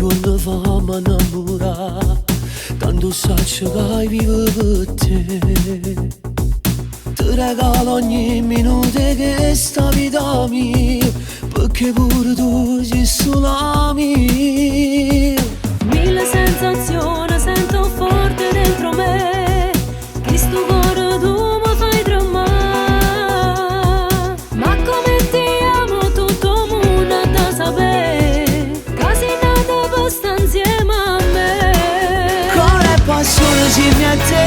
quando fa m'annamorare, tanto saccio che hai vivo per te. Ti regalo ogni minuto che sta vita mia, perché pure tu sei solo mia. Mille sensazioni sento forte dentro me, che sto cuore tu mi fai tremare. Ma come ti amo tutto il mondo da sapere, che sei nata per stare insieme a me. Con la passione si mi a te,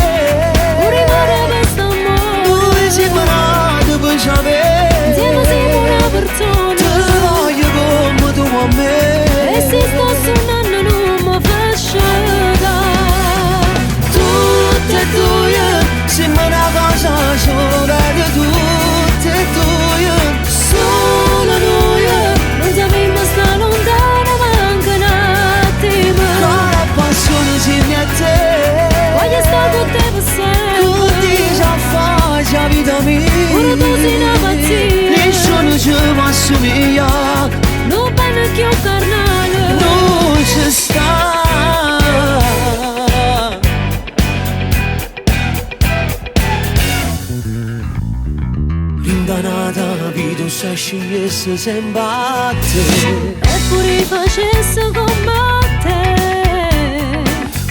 Pure cuore per st'amore, dove siamo nati per sapere. insieme siamo una persona, Ti voglio come tu a me. e se sto suonando non mi fa scendere. Tutte e due siamo una cosa sola di tutte e due. Solo noi non sappiamo stare lontano manco un attimo. Con la passione si mi a te, Voglio stare con te per sempre, con te già fa già vita pure tu sei mia. una pazzia, Nessuno ci può assomigliare, non bene più carnale. non ci sta. L'impanata vita se scegliesse sempre a te, E pure facesse come te,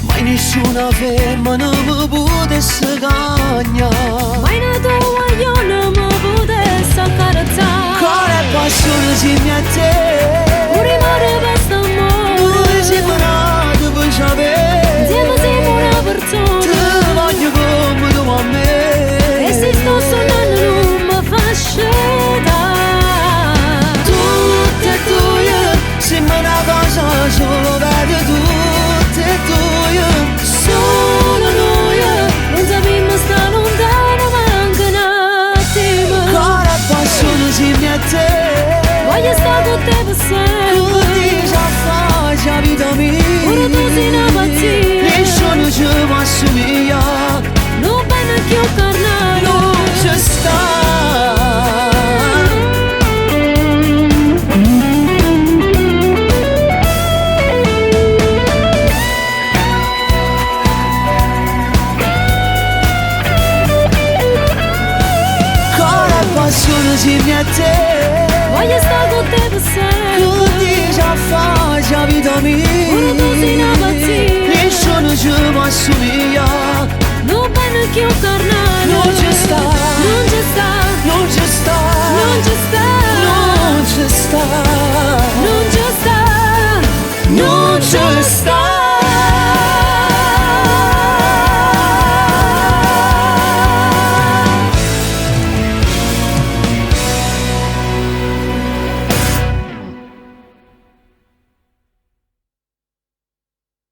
mai nessuna femmina mi potesse cagnare. mai una tua io non mi potesse accarezzare. Con la passione si mi a te, Pure cuore per st'amore, dove siamo nati per sapere. insieme siamo una persona, Ti voglio come tu a me. e se sto suonando non mi fa scendere. Tutte e due siamo una cosa sola di tutte e due. Solo noi non sappiamo stare lontano manco un attimo. Con la passione si mi a te, Voglio stare con te per sempre, con te già fa già vita pure tu sei mia. una pazzia, Nessuno ci può assomigliare, non bene più carnale. non ci sta. Con la passione si mi a te, Voglio stare con te per sempre, con te già fa già vita mia.